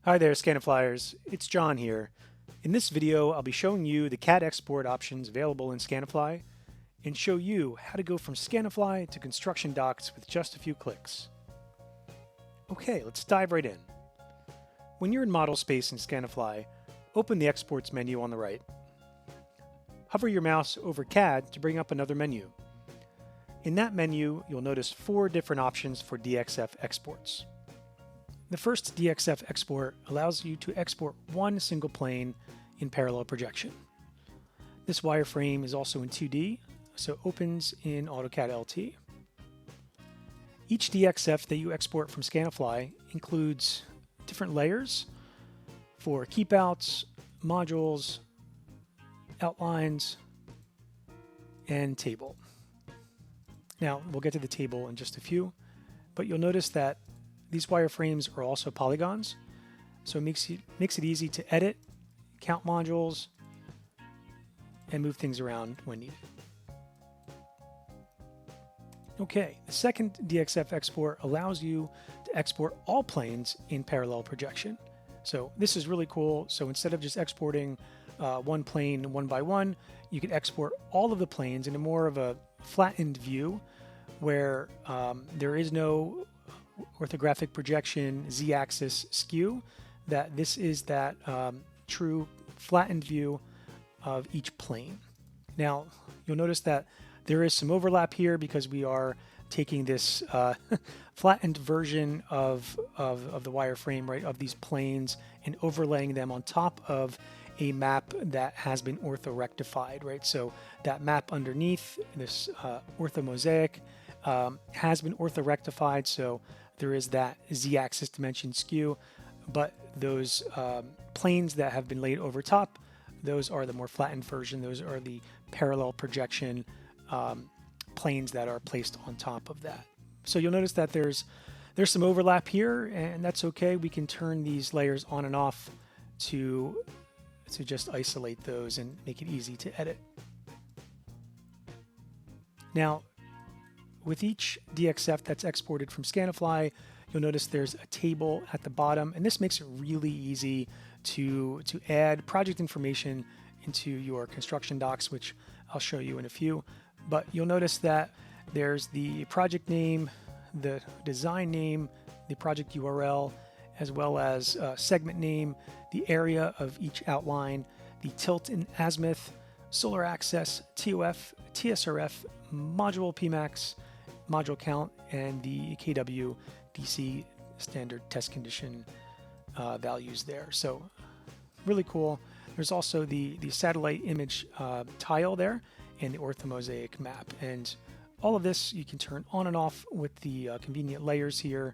Hi there, Scaniflyers. It's John here. In this video, I'll be showing you the CAD export options available in Scanifly and show you how to go from Scanifly to construction docs with just a few clicks. Okay, let's dive right in. When you're in model space in Scanifly, open the Exports menu on the right. Hover your mouse over CAD to bring up another menu. In that menu, you'll notice 4 different options for DXF exports. The first DXF export allows you to export one single plane in parallel projection. This wireframe is also in 2D, so opens in AutoCAD LT. Each DXF that you export from Scanifly includes different layers for keepouts, modules, outlines, and table. Now, we'll get to the table in just a few, but you'll notice that these wireframes are also polygons, so it makes it easy to edit, count modules, and move things around when needed. Okay, the second DXF export allows you to export all planes in parallel projection. So this is really cool. So instead of just exporting one plane one by one, you can export all of the planes in a more of a flattened view where there is no orthographic projection z-axis skew. That this is that true flattened view of each plane. Now you'll notice that there is some overlap here because we are taking this flattened version of the wireframe, right, of these planes and overlaying them on top of a map that has been orthorectified, right? So that map underneath this orthomosaic has been orthorectified, so there is that z-axis dimension skew, but those planes that have been laid over top, those are the more flattened version. Those are the parallel projection planes that are placed on top of that. So you'll notice that there's some overlap here, and that's okay. We can turn these layers on and off to just isolate those and make it easy to edit. Now, with each DXF that's exported from Scanifly, you'll notice there's a table at the bottom, and this makes it really easy to add project information into your construction docs, which I'll show you in a few. But you'll notice that there's the project name, the design name, the project URL, as well as segment name, the area of each outline, the tilt and azimuth, solar axis, TOF, TSRF, module PMAX, module count, and the KW DC standard test condition values there. So really cool. There's also the satellite image tile there and the orthomosaic map. And all of this you can turn on and off with the convenient layers here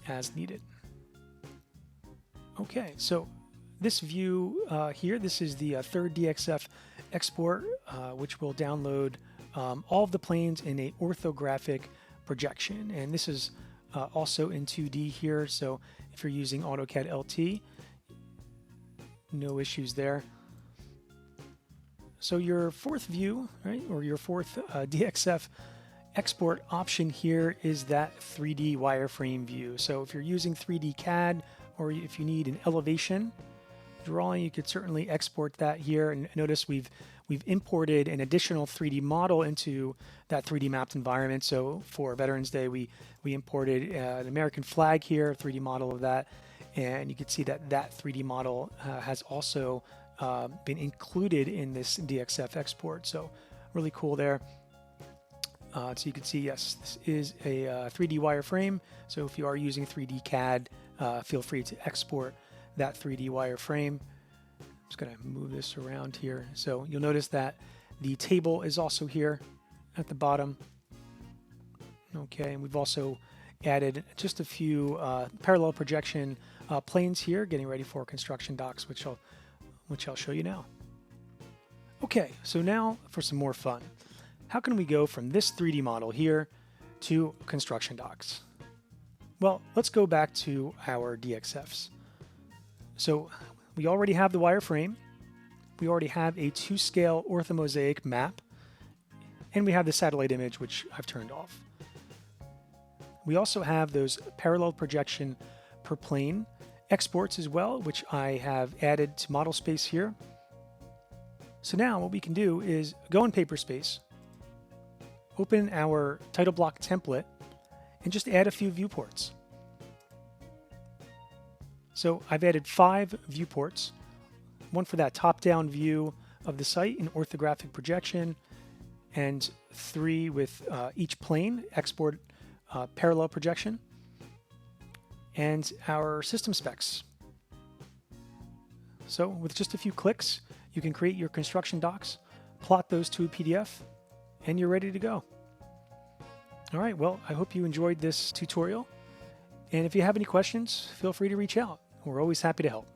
as needed. Okay, so this view here, this is the third DXF export, which will download all of the planes in a orthographic projection. And this is also in 2D here, so if you're using AutoCAD LT, no issues there. So your fourth view, right, or your fourth DXF export option here is that 3D wireframe view. So if you're using 3D CAD, or if you need an elevation drawing, you could certainly export that here. And notice we've imported an additional 3D model into that 3D mapped environment. So for Veterans Day, we imported an American flag here, 3D model of that. And you can see that that 3D model has also been included in this DXF export. So really cool there. So you can see, yes, this is a 3D wireframe. So if you are using 3D CAD, feel free to export that 3D wireframe. I'm just going to move this around here. So you'll notice that the table is also here at the bottom. Okay, and we've also added just a few parallel projection planes here, getting ready for construction docs, which I'll show you now. Okay, so now for some more fun. How can we go from this 3D model here to construction docs? Well, let's go back to our DXFs. So we already have the wireframe, we already have a 2-scale orthomosaic map, and we have the satellite image, which I've turned off. We also have those parallel projection per plane exports as well, which I have added to model space here. So now what we can do is go in Paperspace, open our title block template, and just add a few viewports. So I've added 5 viewports, one for that top-down view of the site in orthographic projection, and 3 with each plane, export parallel projection, and our system specs. So with just a few clicks, you can create your construction docs, plot those to a PDF, and you're ready to go. All right, well, I hope you enjoyed this tutorial. And if you have any questions, feel free to reach out. We're always happy to help.